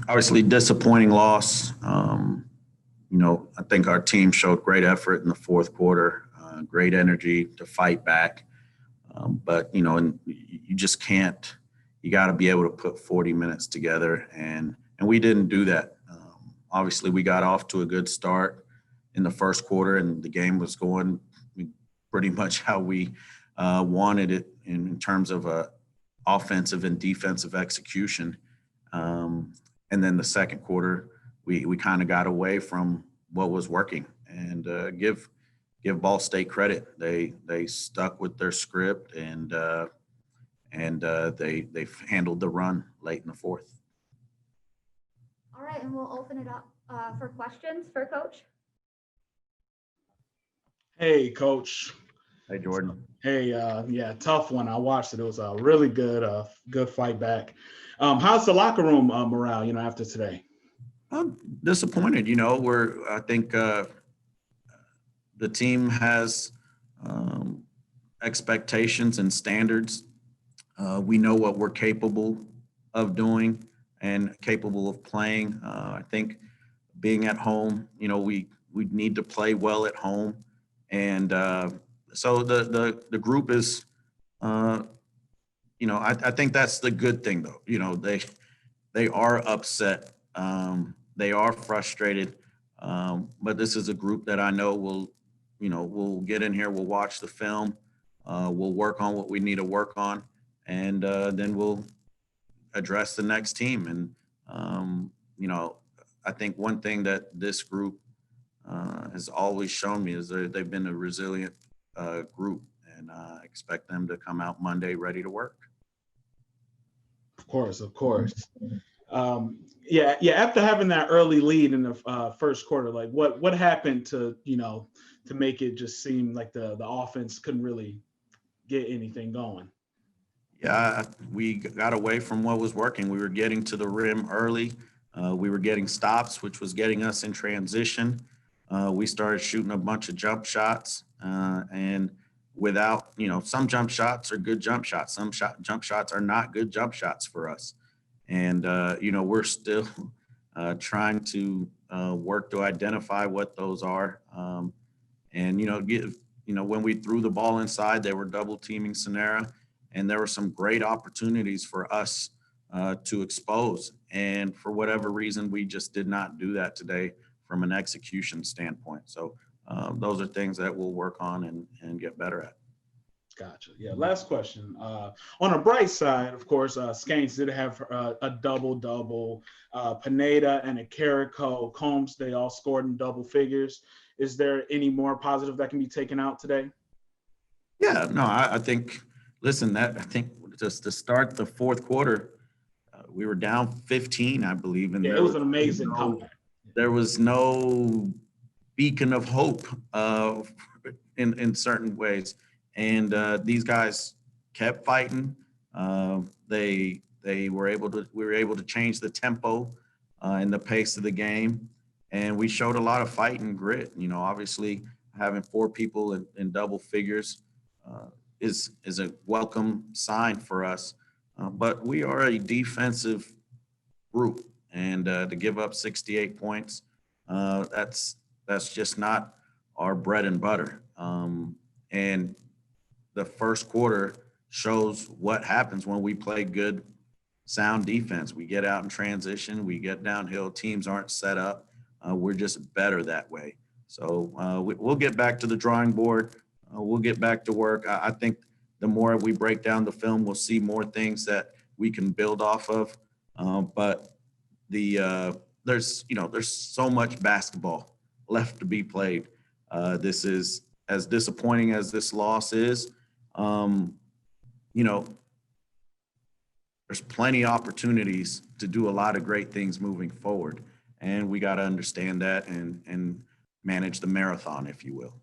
Obviously, disappointing loss. I think our team showed great effort in the fourth quarter, great energy to fight back. And you just can't. You got to be able to put 40 minutes together, and we didn't do that. Obviously, we got off to a good start in the first quarter, and the game was going pretty much how we wanted it in terms of offensive and defensive execution. And then the second quarter, we kind of got away from what was working. And give Ball State credit; they stuck with their script and they handled the run late in the fourth. All right, and we'll open it up for questions for Coach. Hey, Coach. Hey, Jordan. Hey, yeah, tough one. I watched it. It was a really good fight back. How's the locker room morale, after today? I'm disappointed. I think the team has expectations and standards. We know what we're capable of doing and capable of playing. I think being at home, we need to play well at home, and so the group is, I think that's the good thing though. They are upset. They are frustrated, but this is a group that I know we'll get in here, we'll watch the film, we'll work on what we need to work on, and then we'll address the next team. And, I think one thing that this group has always shown me is they've been a resilient group, and I expect them to come out Monday ready to work. Of course. Yeah. After having that early lead in the first quarter, like what happened to make it just seem like the offense couldn't really get anything going? Yeah, we got away from what was working. We were getting to the rim early. We were getting stops, which was getting us in transition. We started shooting a bunch of jump shots, and without, some jump shots are good jump shots. Some jump shots are not good jump shots for us. And, we're still trying to work to identify what those are. When we threw the ball inside, they were double teaming Sonera, and there were some great opportunities for us to expose. And for whatever reason, we just did not do that today from an execution standpoint. So those are things that we'll work on and get better at. Gotcha. Yeah. Last question. On a bright side, of course, Skanks did have a double-double. Pineda and Carrico Combs, they all scored in double figures. Is there any more positive that can be taken out today? Yeah. No, I think. Listen, I think just to start the fourth quarter, we were down 15, I believe, and it was an amazing comeback. There was no beacon of hope in certain ways. And these guys kept fighting. We were able to change the tempo and the pace of the game, and we showed a lot of fight and grit. Obviously having 4 people in double figures is a welcome sign for us. But we are a defensive group, and to give up 68 points, that's just not our bread and butter. And the first quarter shows what happens when we play good, sound defense. We get out in transition, we get downhill, teams aren't set up. We're just better that way. So we'll get back to the drawing board. We'll get back to work. I think the more we break down the film, we'll see more things that we can build off of. But there's so much basketball left to be played. This is, as disappointing as this loss is, there's plenty of opportunities to do a lot of great things moving forward. And we got to understand that and manage the marathon, if you will.